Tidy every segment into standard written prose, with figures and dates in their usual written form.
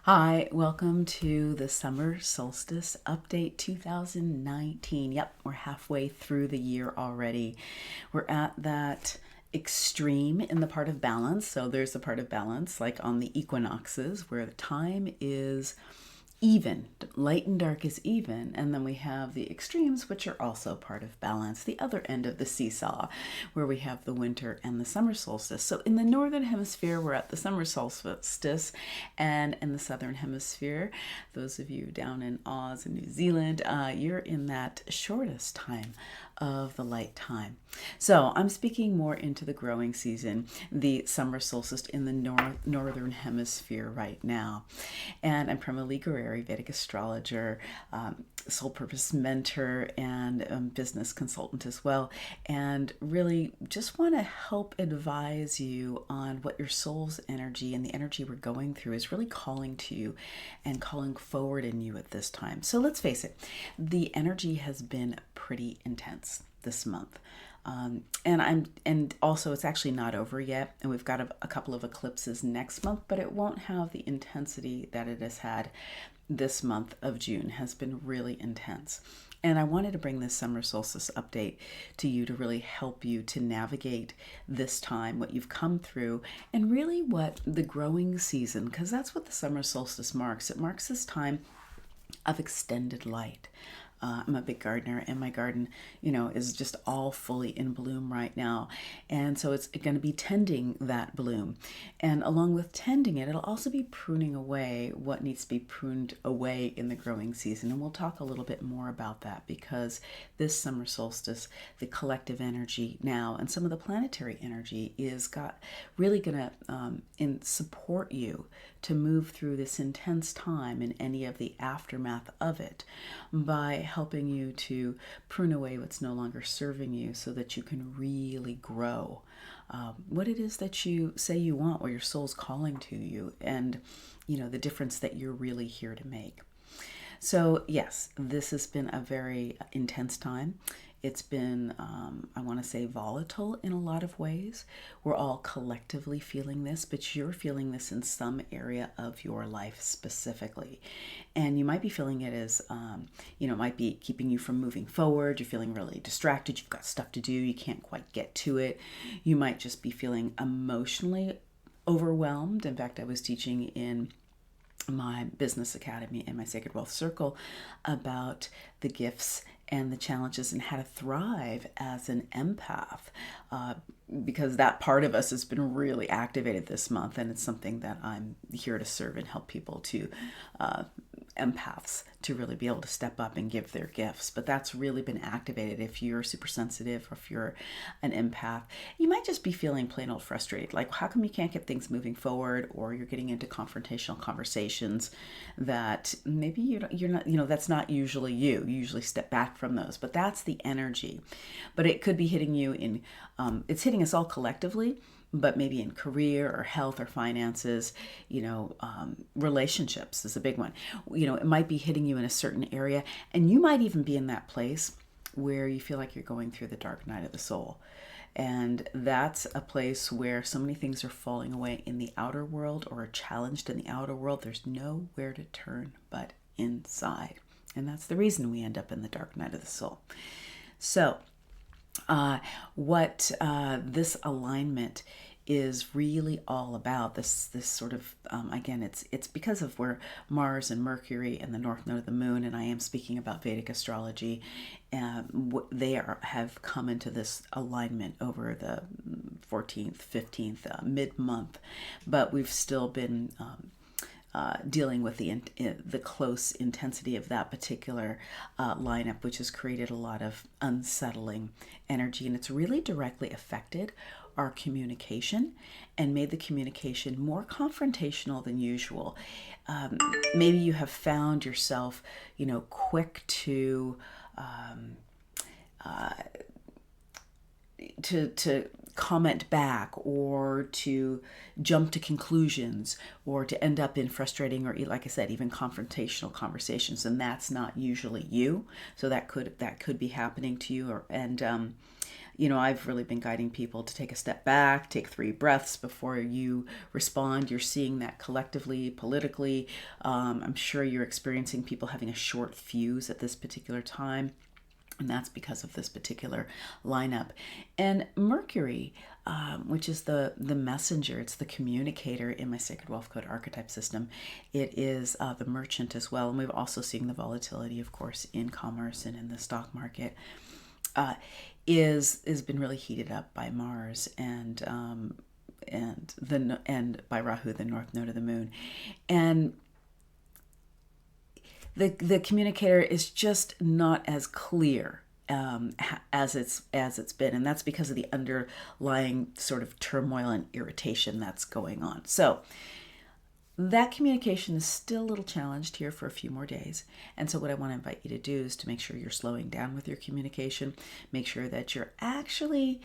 Hi, welcome to the Summer Solstice Update 2019. Yep, we're halfway through the year already. We're at that extreme in the part of balance. So there's the part of balance, like on the equinoxes, where the time is even, light and dark is even, and then we have the extremes, which are also part of balance, the other end of the seesaw, where we have the winter and the summer solstice. So in the northern hemisphere, we're at the summer solstice, and in the southern hemisphere, those of you down in Oz and New Zealand, you're in that shortest time of the light time. So I'm speaking more into the growing season, the summer solstice in the northern hemisphere right now. And I'm Prema Gurreri, Vedic astrologer, soul purpose mentor, and business consultant as well. And really just want to help advise you on what your soul's energy and the energy we're going through is really calling to you and calling forward in you at this time. So let's face it, the energy has been pretty intense this month. And also it's actually not over yet, and we've got a couple of eclipses next month, but it won't have the intensity that it has had this month of June. Has been really intense. And I wanted to bring this summer solstice update to you to really help you to navigate this time, what you've come through, and really what the growing season, because that's what the summer solstice marks. It marks this time of extended light. I'm a big gardener, and my garden, is just all fully in bloom right now. And so it's going to be tending that bloom. And along with tending it, it'll also be pruning away what needs to be pruned away in the growing season. And we'll talk a little bit more about that, because this summer solstice, the collective energy now, and some of the planetary energy is really going to support you to move through this intense time and any of the aftermath of it by helping you to prune away what's no longer serving you so that you can really grow what it is that you say you want, what your soul's calling to you, and the difference that you're really here to make. So yes, this has been a very intense time. It's been, I want to say, volatile in a lot of ways. We're all collectively feeling this, but you're feeling this in some area of your life specifically. And you might be feeling it as, it might be keeping you from moving forward. You're feeling really distracted. You've got stuff to do. You can't quite get to it. You might just be feeling emotionally overwhelmed. In fact, I was teaching in my business academy and my Sacred Wealth Circle about the gifts and the challenges and how to thrive as an empath, because that part of us has been really activated this month, and it's something that I'm here to serve and help people to empaths to really be able to step up and give their gifts. But that's really been activated. If you're super sensitive, or if you're an empath, you might just be feeling plain old frustrated. Like, how come you can't get things moving forward? Or you're getting into confrontational conversations that maybe you're not, that's not usually you. You usually step back from those, but that's the energy. But it could be hitting you in, it's hitting us all collectively, but maybe in career or health or finances, relationships is a big one. It might be hitting you in a certain area, and you might even be in that place where you feel like you're going through the dark night of the soul. And that's a place where so many things are falling away in the outer world, or are challenged in the outer world. There's nowhere to turn but inside. And that's the reason we end up in the dark night of the soul. So what this alignment is really all about, this sort of again, it's because of where Mars and Mercury and the north node of the moon, and I am speaking about Vedic astrology, have come into this alignment over the 14th, 15th, mid-month, but we've still been dealing with the close intensity of that particular lineup, which has created a lot of unsettling energy, and it's really directly affected our communication and made the communication more confrontational than usual. Maybe you have found yourself, quick to comment back, or to jump to conclusions, or to end up in frustrating, or, like I said, even confrontational conversations, and that's not usually you. So that could be happening to you, I've really been guiding people to take a step back, take 3 breaths before you respond. You're seeing that collectively, politically. I'm sure you're experiencing people having a short fuse at this particular time. And that's because of this particular lineup. And Mercury, which is the messenger, it's the communicator in my Sacred Wealth Code archetype system. It is the merchant as well. And we've also seen the volatility, of course, in commerce and in the stock market. Is been really heated up by Mars and by Rahu, the north node of the moon. And the communicator is just not as clear as it's been, and that's because of the underlying sort of turmoil and irritation that's going on. So that communication is still a little challenged here for a few more days. And so what I want to invite you to do is to make sure you're slowing down with your communication, make sure that you're actually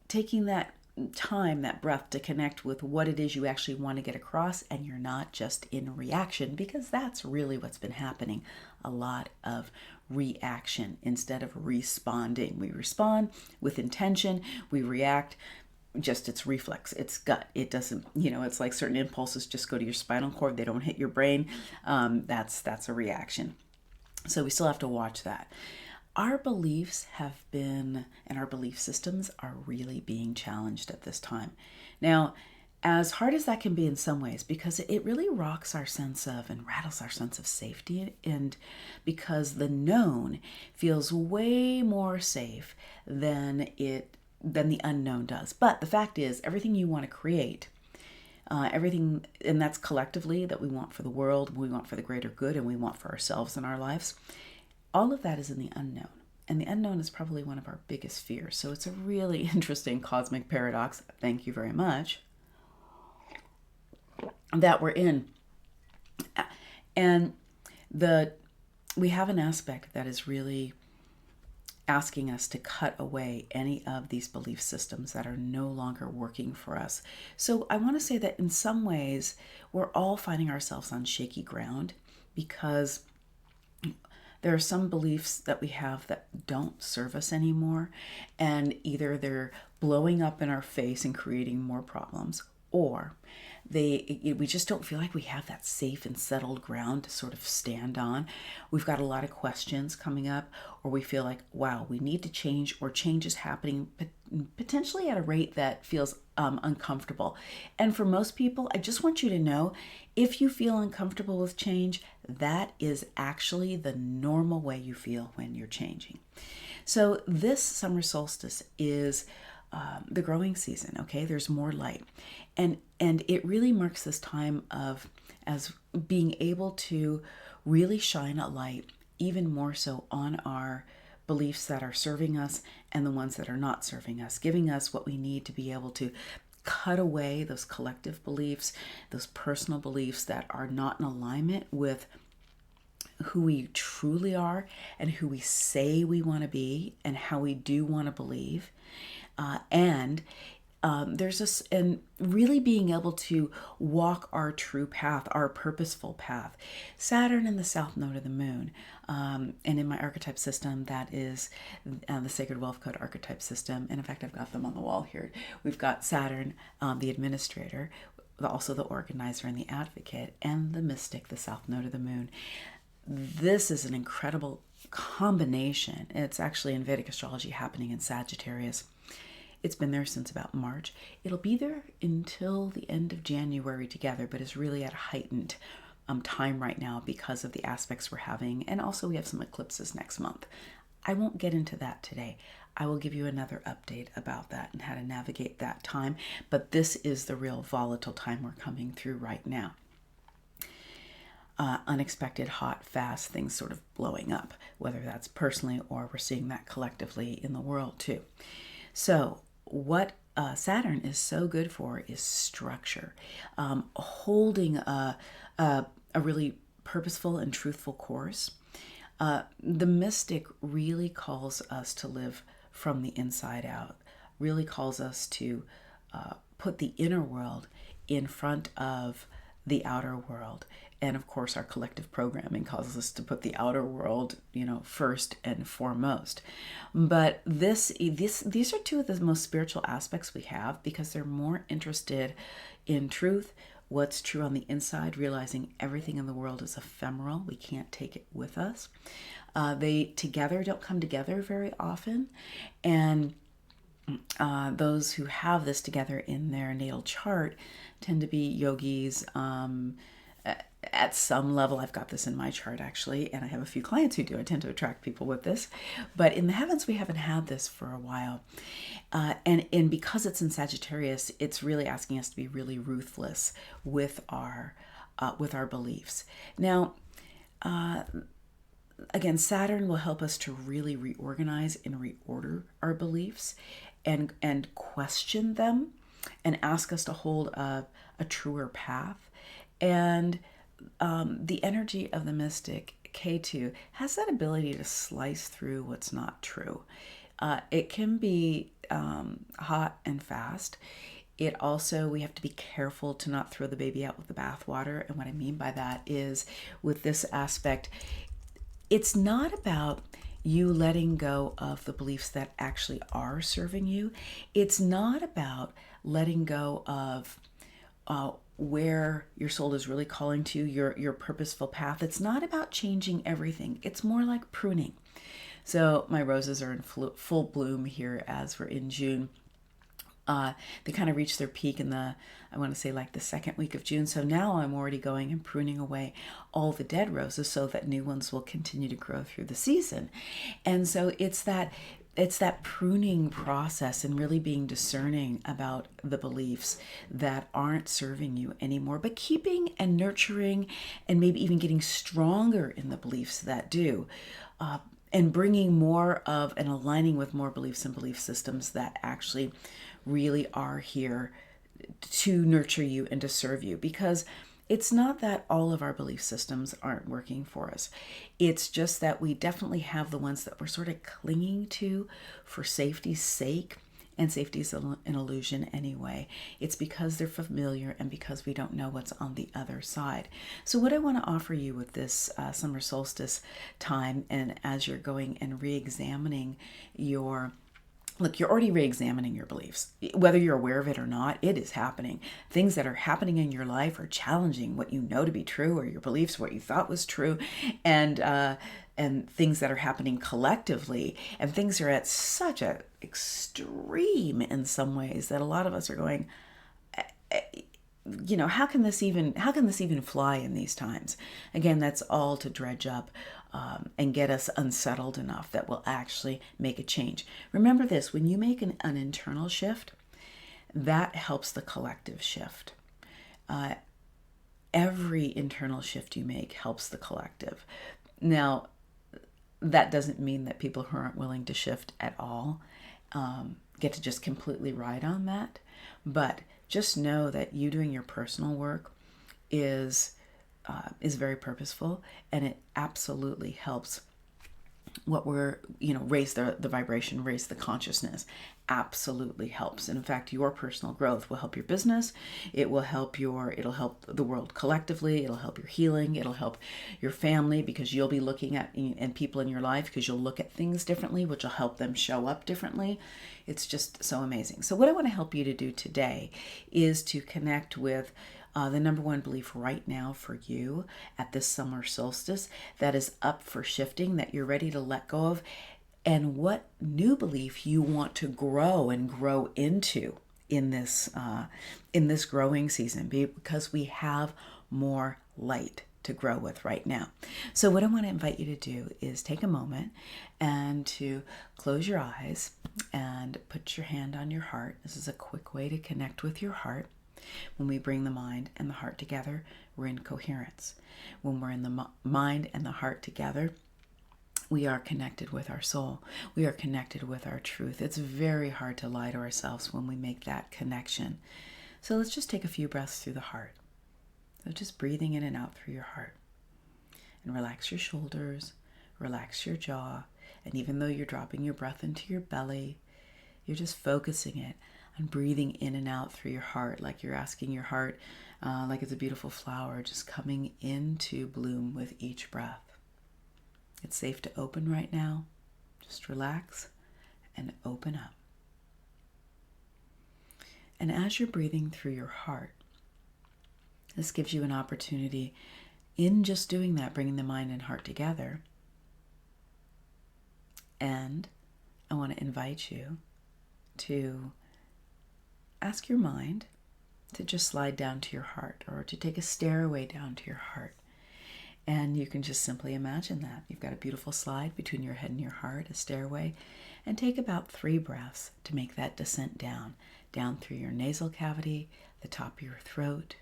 taking that time, that breath, to connect with what it is you actually want to get across, and you're not just in reaction, because that's really what's been happening. A lot of reaction instead of responding. We respond with intention, we react, just it's reflex, it's gut. It doesn't, it's like certain impulses just go to your spinal cord, they don't hit your brain. That's a reaction. So we still have to watch that. Our beliefs and our belief systems are really being challenged at this time. Now, as hard as that can be in some ways, because it really rocks our sense of and rattles our sense of safety, and because the known feels way more safe than the unknown does. But the fact is, everything you want to create, everything, and that's collectively, that we want for the world, we want for the greater good, and we want for ourselves in our lives, all of that is in the unknown. And the unknown is probably one of our biggest fears. So it's a really interesting cosmic paradox, thank you very much, that we're in. And we have an aspect that is really asking us to cut away any of these belief systems that are no longer working for us. So I want to say that in some ways, we're all finding ourselves on shaky ground, because there are some beliefs that we have that don't serve us anymore, and either they're blowing up in our face and creating more problems, or we just don't feel like we have that safe and settled ground to sort of stand on. We've got a lot of questions coming up, or we feel like, wow, we need to change, or change is happening potentially at a rate that feels uncomfortable. And for most people, I just want you to know, if you feel uncomfortable with change, that is actually the normal way you feel when you're changing. So this summer solstice is the growing season, okay? There's more light. And it really marks this time as being able to really shine a light even more so on our beliefs that are serving us and the ones that are not serving us, giving us what we need to be able to cut away those collective beliefs, those personal beliefs that are not in alignment with who we truly are and who we say we want to be and how we do want to believe. There's this, and really being able to walk our true path, our purposeful path. Saturn in the south node of the moon, and in my archetype system, that is the Sacred Wealth Code archetype system. And in fact, I've got them on the wall here. We've got Saturn, the administrator, also the organizer and the advocate, and the mystic, the south node of the moon. This is an incredible combination. It's actually in Vedic astrology happening in Sagittarius. It's been there since about March. It'll be there until the end of January together, but is really at a heightened time right now because of the aspects we're having. And also we have some eclipses next month. I won't get into that today. I will give you another update about that and how to navigate that time. But this is the real volatile time we're coming through right now. Unexpected, hot, fast things sort of blowing up, whether that's personally or we're seeing that collectively in the world too. So what Saturn is so good for is structure, holding a really purposeful and truthful course. The mystic really calls us to live from the inside out, really calls us to put the inner world in front of the outer world. And of course, our collective programming causes us to put the outer world, first and foremost. But these are two of the most spiritual aspects we have, because they're more interested in truth, what's true on the inside, realizing everything in the world is ephemeral. We can't take it with us. They together don't come together very often. And those who have this together in their natal chart tend to be yogis. At some level, I've got this in my chart actually, and I have a few clients who do. I tend to attract people with this, but in the heavens, we haven't had this for a while. And because it's in Sagittarius, it's really asking us to be really ruthless with our beliefs. Now, again, Saturn will help us to really reorganize and reorder our beliefs and question them and ask us to hold a truer path. And the energy of the mystic, K2, has that ability to slice through what's not true. It can be hot and fast. It also, we have to be careful to not throw the baby out with the bathwater. And what I mean by that is, with this aspect, it's not about you letting go of the beliefs that actually are serving you. It's not about letting go of where your soul is really calling to, your purposeful path. It's not about changing everything. It's more like pruning. So my roses are in full bloom here as we're in June. They kind of reach their peak in I want to say like the second week of June. So now I'm already going and pruning away all the dead roses so that new ones will continue to grow through the season. And so it's that pruning process and really being discerning about the beliefs that aren't serving you anymore, but keeping and nurturing and maybe even getting stronger in the beliefs that do. And bringing more of and aligning with more beliefs and belief systems that actually really are here to nurture you and to serve you. Because it's not that all of our belief systems aren't working for us. It's just that we definitely have the ones that we're sort of clinging to for safety's sake. And safety is an illusion anyway. It's because they're familiar and because we don't know what's on the other side. So what I want to offer you with this summer solstice time, and as you're going and re-examining you're already re-examining your beliefs. Whether you're aware of it or not, it is happening. Things that are happening in your life are challenging what you know to be true, or your beliefs, what you thought was true, and things that are happening collectively. And things are at such an extreme in some ways that a lot of us are going, how can this even fly in these times? Again, that's all to dredge up and get us unsettled enough that we'll actually make a change. Remember this, when you make an internal shift, that helps the collective shift. Every internal shift you make helps the collective. Now, that doesn't mean that people who aren't willing to shift at all get to just completely ride on that. But just know that you doing your personal work is very purposeful, and it absolutely helps raise the vibration, raise the consciousness. Absolutely helps. And in fact, your personal growth will help your business. It'll help the world collectively. It'll help your healing. It'll help your family, because you'll be looking at, and people in your life, because you'll look at things differently, which will help them show up differently. It's just so amazing. So what I want to help you to do today is to connect with the number one belief right now for you at this summer solstice that is up for shifting, that you're ready to let go of, and what new belief you want to grow and grow into in this growing season, because we have more light to grow with right now. So what I want to invite you to do is take a moment and to close your eyes and put your hand on your heart. This is a quick way to connect with your heart. When we bring the mind and the heart together, we're in coherence. When we're in the mind and the heart together, we are connected with our soul. We are connected with our truth. It's very hard to lie to ourselves when we make that connection. So let's just take a few breaths through the heart. So just breathing in and out through your heart. And relax your shoulders, relax your jaw. And even though you're dropping your breath into your belly, you're just focusing it. and breathing in and out through your heart, like you're asking your heart, like it's a beautiful flower, just coming into bloom with each breath. It's safe to open right now. Just relax and open up. And as you're breathing through your heart, this gives you an opportunity in just doing that, bringing the mind and heart together. And I want to invite you to ask your mind to just slide down to your heart, or to take a stairway down to your heart. And you can just simply imagine that. You've got a beautiful slide between your head and your heart, a stairway, and take about 3 breaths to make that descent down through your nasal cavity, the top of your throat,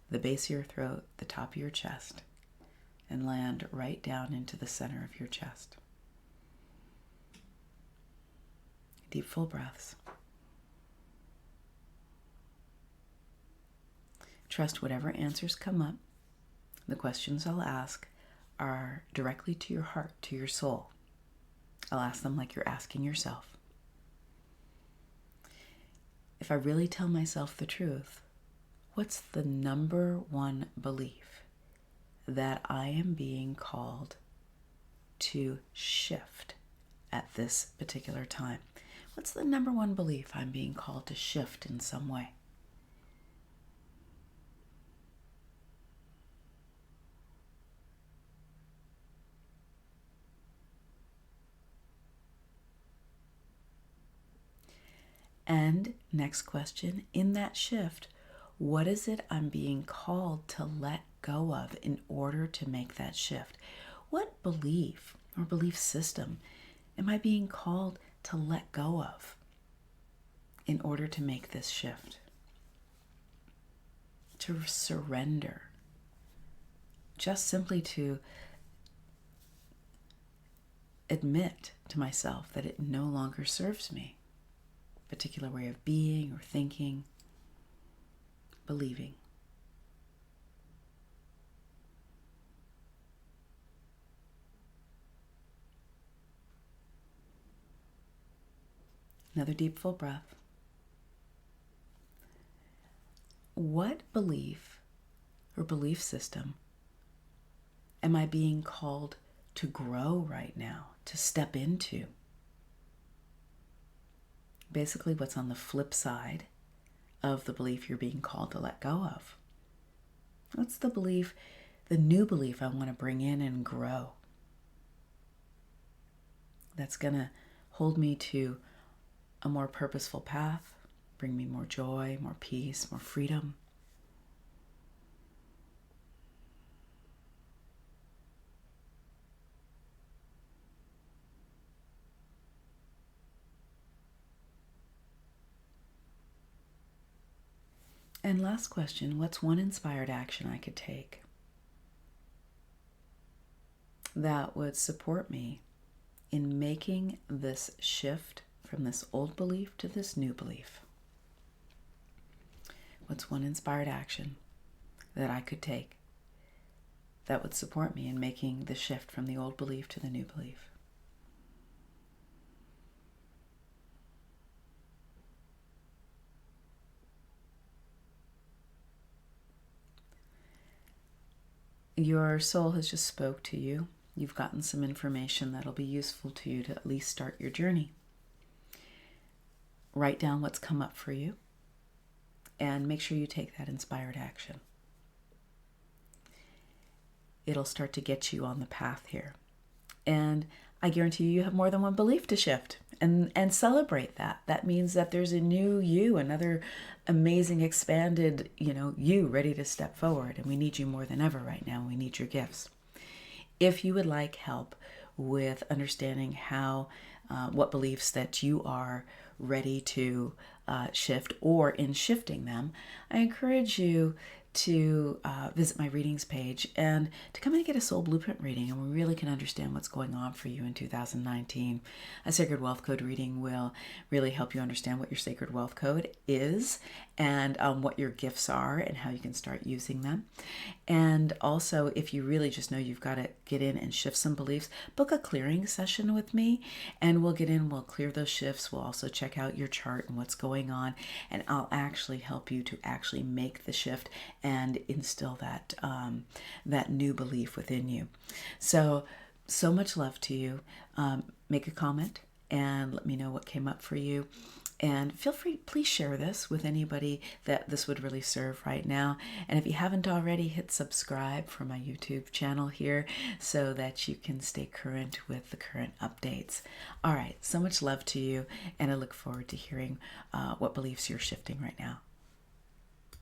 the base of your throat, the top of your chest, and land right down into the center of your chest. Deep, full breaths. Trust whatever answers come up. The questions I'll ask are directly to your heart, to your soul. I'll ask them like you're asking yourself. If I really tell myself the truth, what's the number one belief that I am being called to shift at this particular time? What's the number one belief I'm being called to shift in some way? And next question, in that shift, what is it I'm being called to let go of in order to make that shift? What belief or belief system am I being called to let go of in order to make this shift? To surrender. Just simply to admit to myself that it no longer serves me. Particular way of being or thinking, believing. Another deep, full breath. What belief or belief system am I being called to grow right now, to step into? Basically, what's on the flip side of the belief you're being called to let go of? What's the belief, the new belief I want to bring in and grow? That's going to hold me to a more purposeful path, bring me more joy, more peace, more freedom. And last question, what's one inspired action I could take that would support me in making this shift from this old belief to this new belief? What's one inspired action that I could take that would support me in making the shift from the old belief to the new belief? Your soul has just spoke to you. You've gotten some information that'll be useful to you to at least start your journey. Write down what's come up for you and make sure you take that inspired action. It'll start to get you on the path here. And I guarantee you have more than one belief to shift, and celebrate that. That means that there's a new you, another amazing expanded, you ready to step forward. And we need you more than ever right now. We need your gifts. If you would like help with understanding how, what beliefs that you are ready to shift or in shifting them, I encourage you to visit my readings page and to come and get a soul blueprint reading, and we really can understand what's going on for you in 2019. A sacred wealth code reading will really help you understand what your sacred wealth code is and what your gifts are and how you can start using them. And also, if you really just know you've got to get in and shift some beliefs, book a clearing session with me, and we'll get in, we'll clear those shifts. We'll also check out your chart and what's going on, and I'll actually help you to actually make the shift and instill that that new belief within you. So much love to you. Make a comment and let me know what came up for you. And feel free, please share this with anybody that this would really serve right now. And if you haven't already, hit subscribe for my YouTube channel here so that you can stay current with the current updates. All right, so much love to you, and I look forward to hearing what beliefs you're shifting right now.